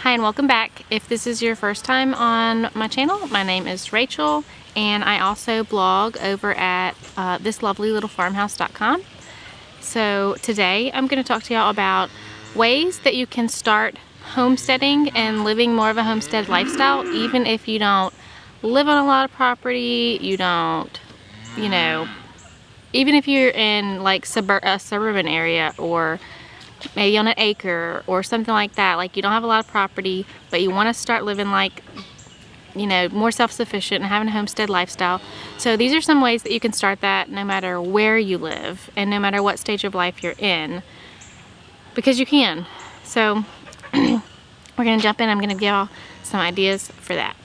Hi and welcome back. If this is your first time on my channel, my name is Rachel and I also blog over at thislovelylittle.farmhouse.com. So today I'm going to talk to y'all about ways that you can start homesteading and living more of a homestead lifestyle, even if you don't live on a lot of property, you don't, even if you're in like a suburban area or maybe on an acre or something like that, like you don't have a lot of property, but you want to start living like, more self-sufficient and having a homestead lifestyle. So these are some ways that you can start that no matter where you live and no matter what stage of life you're in, because you can. So we're going to jump in. I'm going to give y'all some ideas for that.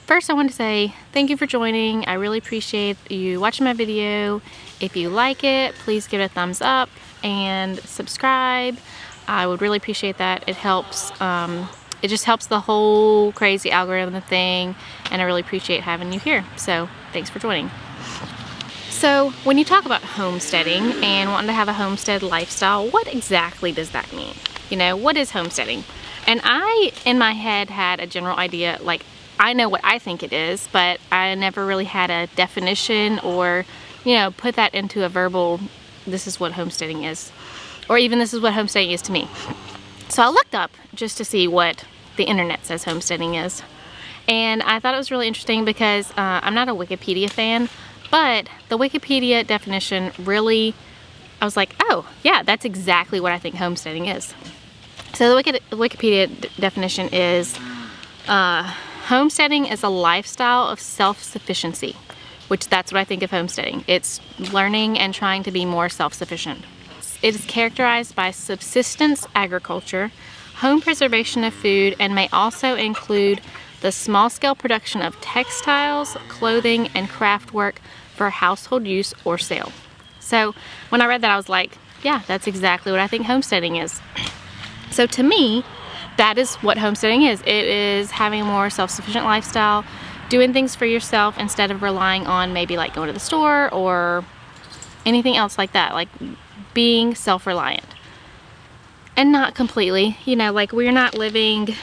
First, I want to say thank you for joining. I really appreciate you watching my video. If you like it, please give it a thumbs up and subscribe. I would really appreciate that. It helps. It just helps the whole crazy algorithm thing, and I really appreciate having you here. So thanks for joining. So when you talk about homesteading and wanting to have a homestead lifestyle, what exactly does that mean? What is homesteading? And I, in my head, had a general idea, like I know what I think it is, but I never really had a definition or, put that into a verbal, this is what homesteading is, or even this is what homesteading is to me. So I looked up just to see what the internet says homesteading is. And I thought it was really interesting because I'm not a Wikipedia fan, but the Wikipedia definition really, I was like, oh yeah, that's exactly what I think homesteading is. So the Wikipedia definition is, homesteading is a lifestyle of self-sufficiency, which that's what I think of homesteading. It's learning and trying to be more self-sufficient. It is characterized by subsistence agriculture, home preservation of food, and may also include the small-scale production of textiles, clothing, and craft work for household use or sale. So when I read that, I was like, yeah, that's exactly what I think homesteading is. So to me, that is what homesteading is. It is having a more self-sufficient lifestyle, doing things for yourself instead of relying on maybe like going to the store or anything else like that, like being self-reliant. And not completely, like we're not living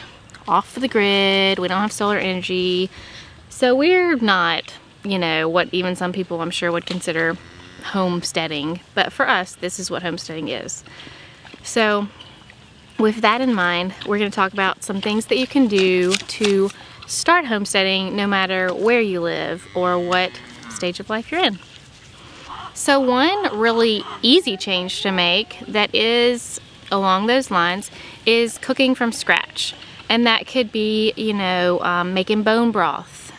off the grid, we don't have solar energy, so we're not, what even some people I'm sure would consider homesteading, but for us, this is what homesteading is. So with that in mind, we're going to talk about some things that you can do to start homesteading no matter where you live or what stage of life you're in. So one really easy change to make that is along those lines is cooking from scratch. And that could be, making bone broth,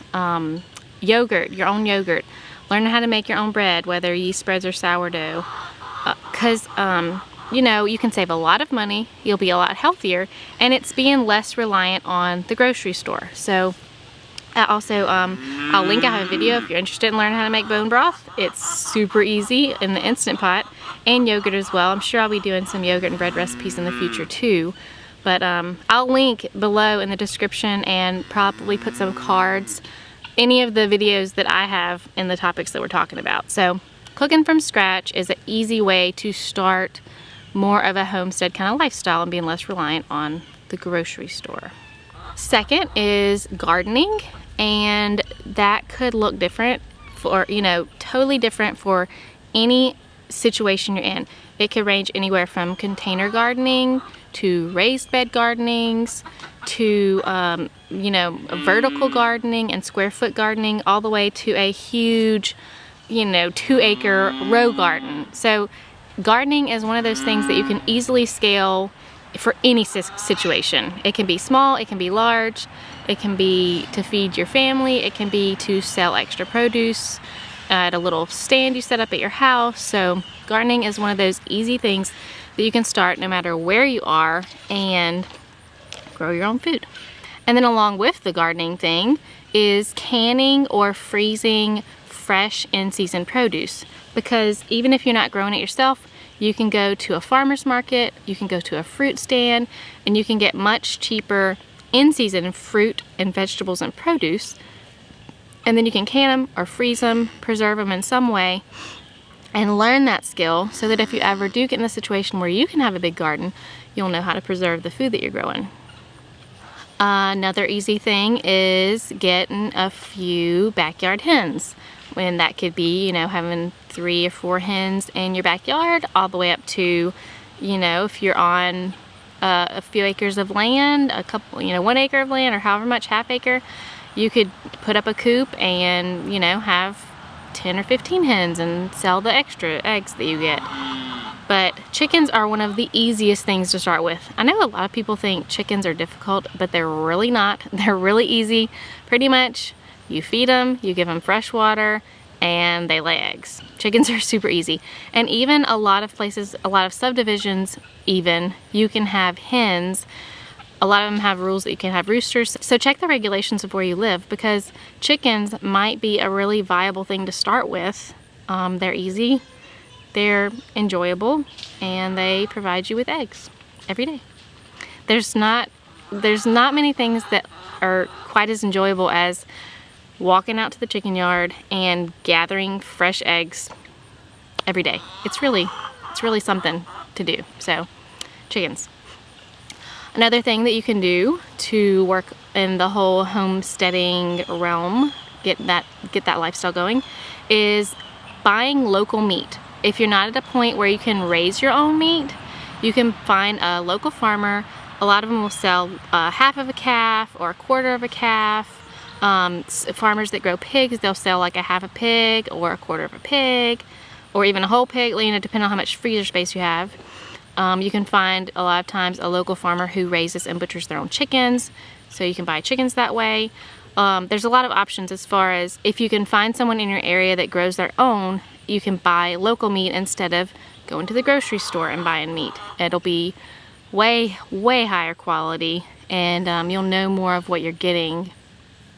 yogurt, your own yogurt, learning how to make your own bread, whether yeast spreads or sourdough, because you can save a lot of money, you'll be a lot healthier, and it's being less reliant on the grocery store. So also, I'll link, I have a video if you're interested in learning how to make bone broth. It's super easy in the Instant Pot, and yogurt as well. I'm sure I'll be doing some yogurt and bread recipes in the future too. But I'll link below in the description and probably put some cards, any of the videos that I have in the topics that we're talking about. So cooking from scratch is an easy way to start more of a homestead kind of lifestyle and being less reliant on the grocery store. Second is gardening, and that could look different for, totally different for any situation you're in. It could range anywhere from container gardening to raised bed gardenings to, vertical gardening and square foot gardening, all the way to a huge, 2-acre row garden. So gardening is one of those things that you can easily scale for any situation. It can be small, it can be large, it can be to feed your family, it can be to sell extra produce at a little stand you set up at your house. So gardening is one of those easy things that you can start no matter where you are and grow your own food. And then along with the gardening thing is canning or freezing fresh in-season produce, because even if you're not growing it yourself, you can go to a farmer's market, you can go to a fruit stand, and you can get much cheaper in-season fruit and vegetables and produce, and then you can can them or freeze them, preserve them in some way, and learn that skill so that if you ever do get in a situation where you can have a big garden, you'll know how to preserve the food that you're growing. Another easy thing is getting a few backyard hens. And that could be, you know, having 3 or 4 hens in your backyard, all the way up to, you know, if you're on a few acres of land, a couple, you know, 1 acre of land or however much, half acre, you could put up a coop and, you know, have 10 or 15 hens and sell the extra eggs that you get. But chickens are one of the easiest things to start with. I know a lot of people think chickens are difficult, but they're really not. They're really easy. Pretty much, you feed them, you give them fresh water, and they lay eggs. Chickens are super easy. And even a lot of places, a lot of subdivisions even, you can have hens. A lot of them have rules that you can have roosters. So check the regulations of where you live, because chickens might be a really viable thing to start with. They're easy, they're enjoyable, and they provide you with eggs every day. There's not many things that are quite as enjoyable as walking out to the chicken yard and gathering fresh eggs every day. It's really something to do. So, chickens. Another thing that you can do to work in the whole homesteading realm, get that lifestyle going, is buying local meat. If you're not at a point where you can raise your own meat, you can find a local farmer. A lot of them will sell half of a calf or a quarter of a calf. Farmers that grow pigs, they'll sell like a half a pig or a quarter of a pig, or even a whole pig, you know, depending on how much freezer space you have. You can find a lot of times a local farmer who raises and butchers their own chickens, so you can buy chickens that way. There's a lot of options as far as if you can find someone in your area that grows their own, you can buy local meat instead of going to the grocery store and buying meat. It'll be way higher quality, and you'll know more of what you're getting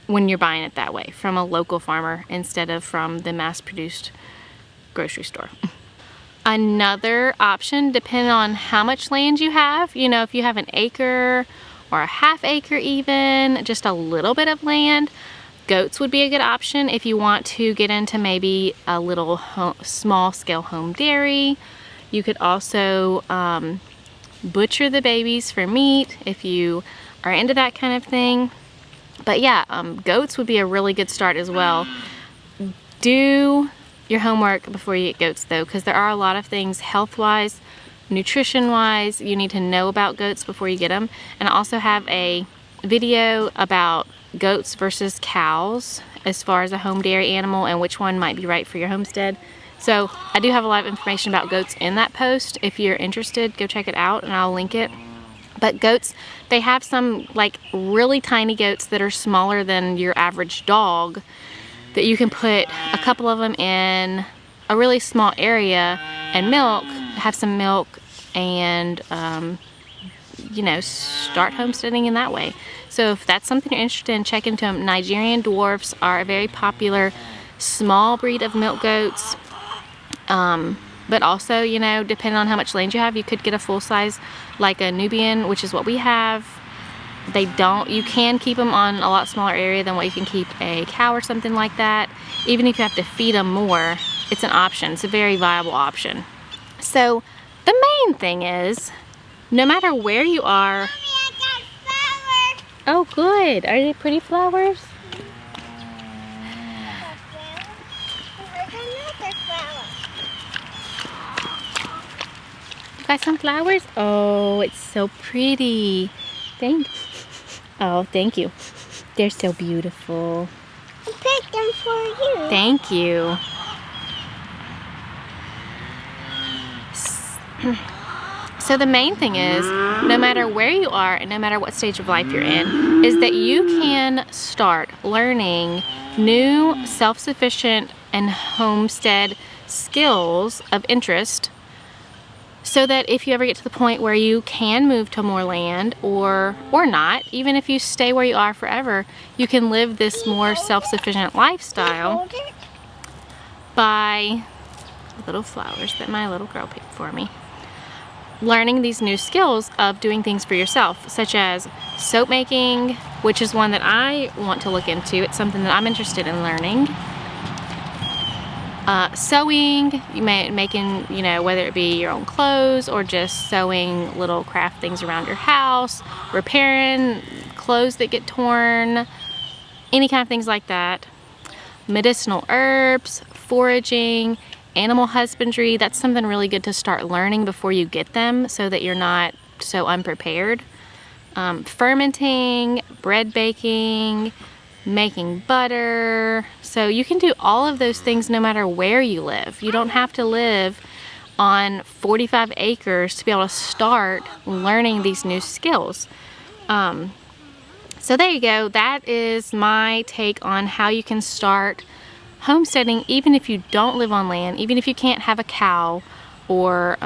when you're buying it that way, from a local farmer instead of from the mass-produced grocery store. Another option, depending on how much land you have, you know, if you have an acre or a half acre even, just a little bit of land, goats would be a good option if you want to get into maybe a little small-scale home dairy. You could also butcher the babies for meat if you are into that kind of thing. But yeah, goats would be a really good start as well. Do your homework before you get goats though, because there are a lot of things health-wise, nutrition-wise, you need to know about goats before you get them. And I also have a video about goats versus cows as far as a home dairy animal and which one might be right for your homestead. So I do have a lot of information about goats in that post. If you're interested, go check it out and I'll link it. But goats, they have some like really tiny goats that are smaller than your average dog that you can put a couple of them in a really small area and have some milk, and you know, start homesteading in that way. So if that's something you're interested in, check into them. Nigerian dwarfs are a very popular small breed of milk goats. But also, you know, depending on how much land you have, you could get a full size like a Nubian, which is what we have. You can keep them on a lot smaller area than what you can keep a cow or something like that. Even if you have to feed them more, it's an option. It's a very viable option. So the main thing is, no matter where you are. Mommy, I got flowers. Oh, good. Are they pretty flowers? You got some flowers? Oh, it's so pretty. Thank you. They're so beautiful. I picked them for you. Thank you. So the main thing is, no matter where you are and no matter what stage of life you're in, is that you can start learning new self-sufficient and homestead skills of interest, so that if you ever get to the point where you can move to more land or not, even if you stay where you are forever, you can live this more self-sufficient lifestyle by little flowers that my little girl picked for me. Learning these new skills of doing things for yourself, such as soap making, which is one that I want to look into. It's something that I'm interested in learning. Sewing, making, you know, whether it be your own clothes or just sewing little craft things around your house, repairing clothes that get torn, any kind of things like that. Medicinal herbs, foraging, animal husbandry. That's something really good to start learning before you get them so that you're not so unprepared. Fermenting, bread baking, making butter. So you can do all of those things no matter where you live. You don't have to live on 45 acres to be able to start learning these new skills. So there you go. That is my take on how you can start homesteading even if you don't live on land, even if you can't have a cow or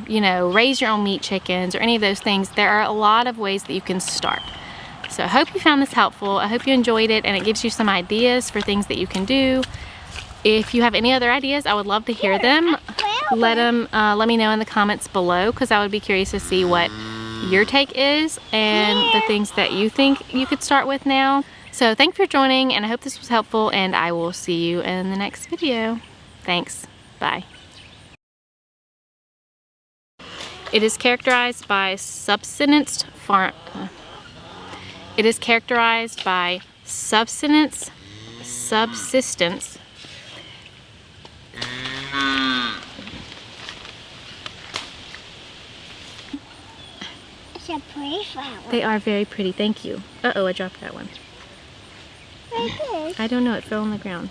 you know, raise your own meat chickens or any of those things. There are a lot of ways that you can start. So I hope you found this helpful. I hope you enjoyed it and it gives you some ideas for things that you can do. If you have any other ideas, I would love to hear them. Let me know in the comments below, because I would be curious to see what your take is and the things that you think you could start with now. So thanks for joining, and I hope this was helpful, and I will see you in the next video. Thanks. Bye. It is characterized by subsistence It's a pretty flower. They are very pretty, thank you. Uh-oh, I dropped that one. Very good. I don't know, it fell on the ground.